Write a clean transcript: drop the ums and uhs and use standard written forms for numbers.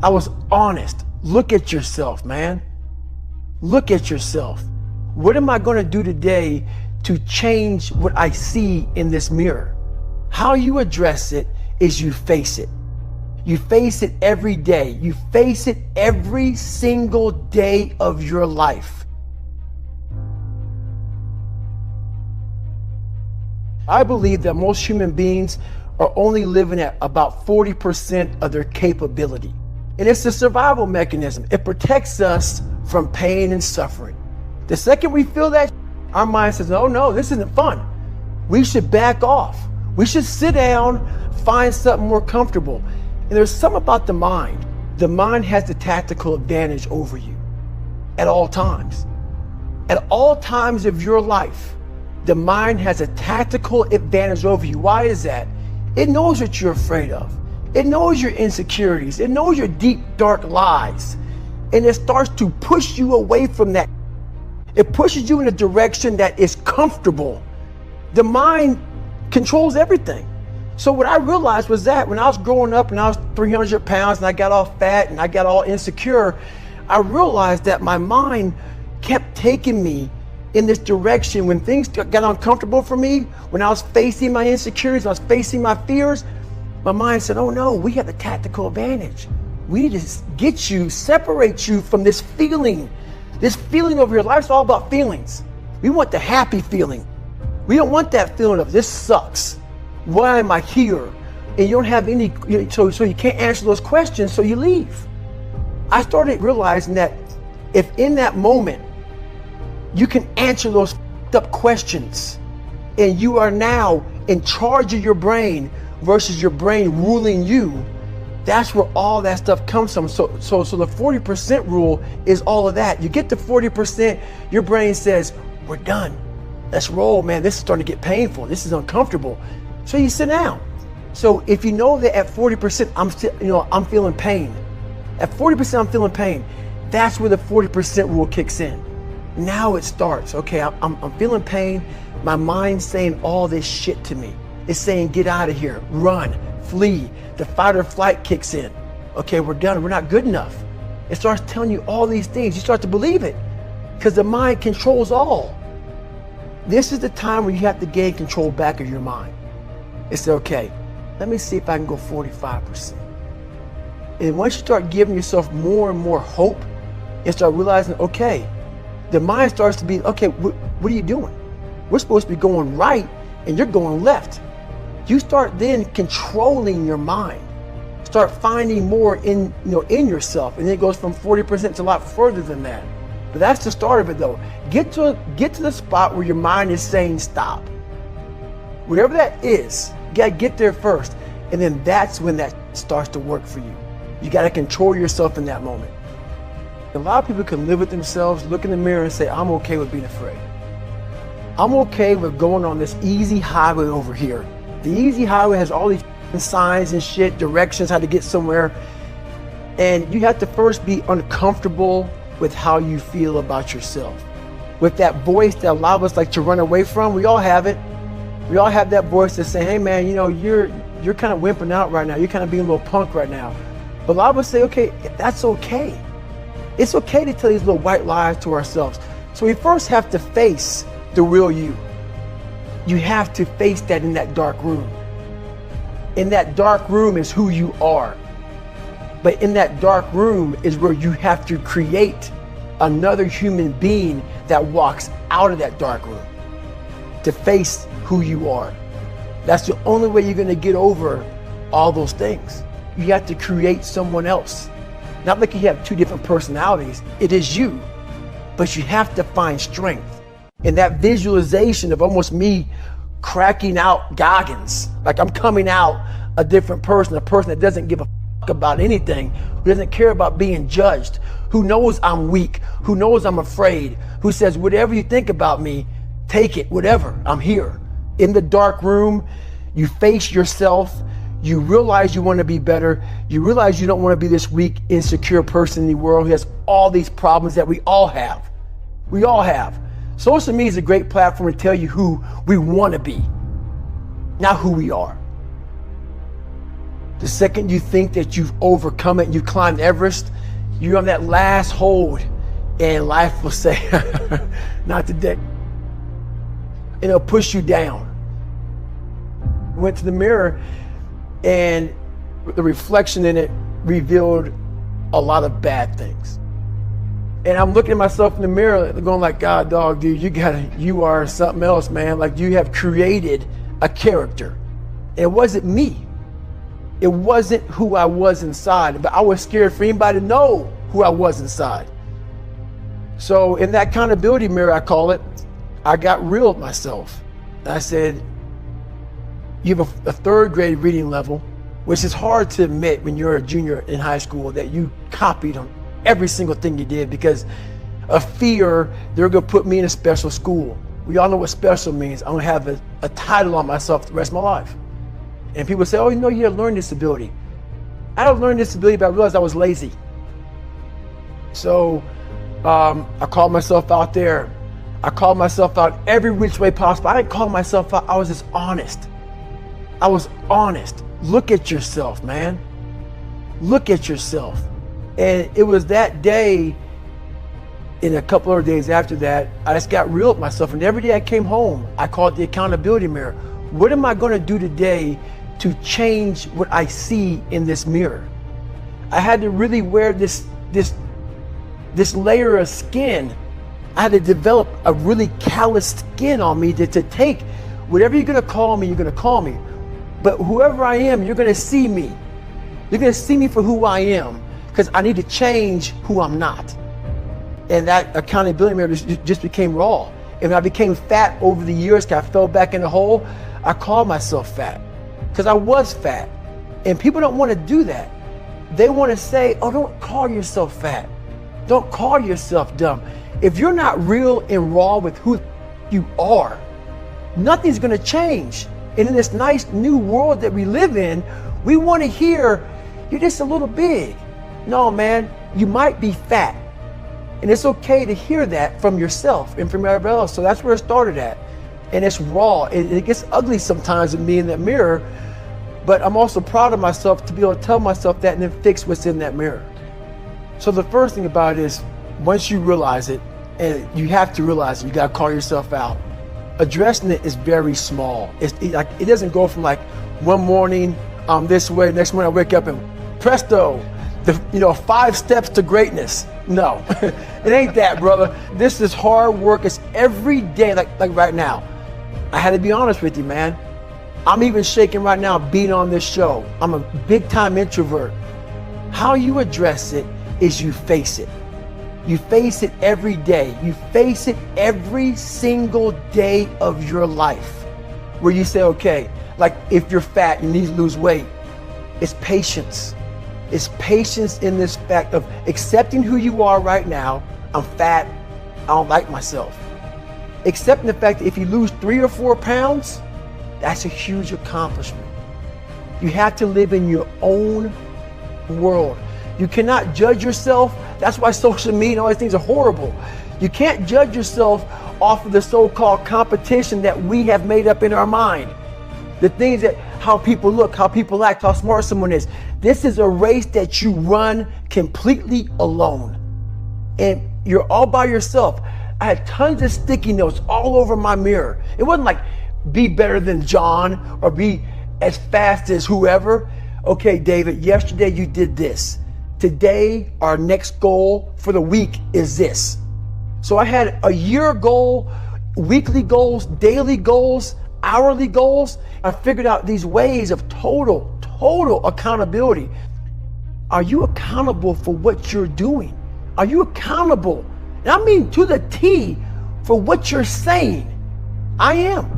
I was honest. Look at yourself, man. Look at yourself. What am I going to do today to change what I see in this mirror? How you address it is you face it. You face it every day. You face it every single day of your life. I believe that most human beings are only living at about 40% of their capability. And it's a survival mechanism. It protects us from pain and suffering. The second we feel that, our mind says, oh no, this isn't fun. We should back off. We should sit down, find something more comfortable. And there's something about the mind. The mind has the tactical advantage over you at all times. At all times of your life, the mind has a tactical advantage over you. Why is that? It knows what you're afraid of. It knows your insecurities. It knows your deep, dark lies. And it starts to push you away from that. It pushes you in a direction that is comfortable. The mind controls everything. So what I realized was that when I was growing up and I was 300 pounds and I got all fat and I got all insecure, I realized that my mind kept taking me in this direction. When things got uncomfortable for me, when I was facing my insecurities, when I was facing my fears, my mind said, oh no, we have the tactical advantage. We need to get you, separate you from this feeling. This feeling of your life's all about feelings. We want the happy feeling. We don't want that feeling of this sucks. Why am I here? And you don't have any, so you can't answer those questions, so you leave. I started realizing that if in that moment you can answer those up questions and you are now in charge of your brain versus your brain ruling you, that's where all that stuff comes from. So the 40% rule is all of that. You get to 40%, your brain says, we're done. Let's roll, man. This is starting to get painful. This is uncomfortable. So you sit down. So if you know that at 40%, I'm feeling pain. At 40%, I'm feeling pain. That's where the 40% rule kicks in. Now it starts. Okay, I'm feeling pain. My mind's saying all this shit to me. It's saying, get out of here, run, flee. The fight or flight kicks in. Okay, we're done. We're not good enough. It starts telling you all these things. You start to believe it because the mind controls all. This is the time where you have to gain control back of your mind. It's okay, let me see if I can go 45%. And once you start giving yourself more and more hope and start realizing, okay, the mind starts to be, okay, what are you doing? We're supposed to be going right and you're going left. You start then controlling your mind. Start finding more in yourself, and then it goes from 40% to a lot further than that. But that's the start of it though. Get to the spot where your mind is saying stop. Whatever that is, you gotta get there first. And then that's when that starts to work for you. You gotta control yourself in that moment. A lot of people can live with themselves, look in the mirror and say, I'm okay with being afraid. I'm okay with going on this easy highway over here. The easy highway has all these signs and shit, directions, how to get somewhere. And you have to first be uncomfortable with how you feel about yourself. With that voice that a lot of us like to run away from, we all have it. We all have that voice that's saying, hey man, you're kind of wimping out right now. You're kind of being a little punk right now. But a lot of us say, okay, that's okay. It's okay to tell these little white lies to ourselves. So we first have to face the real you. You have to face that in that dark room. In that dark room is who you are. But in that dark room is where you have to create another human being that walks out of that dark room to face who you are. That's the only way you're going to get over all those things. You have to create someone else. Not like you have two different personalities. It is you. But you have to find strength. And that visualization of almost me cracking out Goggins, like I'm coming out a different person, a person that doesn't give a fuck about anything, who doesn't care about being judged, who knows I'm weak, who knows I'm afraid, who says, whatever you think about me, take it, whatever, I'm here. In the dark room, you face yourself, you realize you want to be better, you realize you don't want to be this weak, insecure person in the world who has all these problems that we all have. We all have. Social media is a great platform to tell you who we want to be, not who we are. The second you think that you've overcome it, you climbed Everest, you're on that last hold, and life will say, not today. And it'll push you down. Went to the mirror, and the reflection in it revealed a lot of bad things. And I'm looking at myself in the mirror going like, God, dog, dude, you are something else, man. Like, you have created a character. It wasn't me. It wasn't who I was inside, but I was scared for anybody to know who I was inside. So in that accountability mirror, I call it, I got real with myself. And I said, you have a third grade reading level, which is hard to admit when you're a junior in high school that you copied on every single thing you did because of fear they're gonna put me in a special school. We all know what special means. I'm gonna have a title on myself the rest of my life. And people say, oh, you know, you have a learning disability. I had a learning disability, but I realized I was lazy. So I called myself out there. I called myself out every which way possible. I didn't call myself out, I was just honest. I was honest. Look at yourself, man. Look at yourself. And it was that day, in a couple of days after that, I just got real with myself. And every day I came home, I called it the accountability mirror. What am I gonna do today to change what I see in this mirror? I had to really wear this layer of skin. I had to develop a really calloused skin on me to take whatever you're gonna call me, you're gonna call me. But whoever I am, you're gonna see me. You're gonna see me for who I am, because I need to change who I'm not. And that accountability mirror just became raw. And when I became fat over the years, because I fell back in the hole, I called myself fat, because I was fat. And people don't want to do that. They want to say, oh, don't call yourself fat. Don't call yourself dumb. If you're not real and raw with who you are, nothing's going to change. And in this nice new world that we live in, we want to hear, you're just a little big. No, man, you might be fat. And it's okay to hear that from yourself and from everybody else. So that's where it started at. And it's raw. It gets ugly sometimes with me in that mirror, but I'm also proud of myself to be able to tell myself that and then fix what's in that mirror. So the first thing about it is, once you realize it, and you have to realize it, you got to call yourself out. Addressing it is very small. It doesn't go from like one morning I'm this way, next morning I wake up and presto, 5 steps to greatness. No, it ain't that, brother. This is hard work. It's every day, like right now. I had to be honest with you, man. I'm even shaking right now being on this show. I'm a big time introvert. How you address it is you face it. You face it every day. You face it every single day of your life, where you say, okay, like if you're fat, you need to lose weight. It's patience. It's patience in this fact of accepting who you are right now. I'm fat. I don't like myself. Accepting the fact that if you lose 3 or 4 pounds, that's a huge accomplishment. You have to live in your own world. You cannot judge yourself. That's why social media and all these things are horrible. You can't judge yourself off of the so-called competition that we have made up in our mind. The things that, how people look, how people act, how smart someone is. This is a race that you run completely alone. And you're all by yourself. I had tons of sticky notes all over my mirror. It wasn't like, be better than John or be as fast as whoever. Okay, David, yesterday you did this. Today, our next goal for the week is this. So I had a year goal, weekly goals, daily goals, hourly goals. I figured out these ways of total accountability. Are you accountable for what you're doing? Are you accountable? And I mean to the T for what you're saying. I am.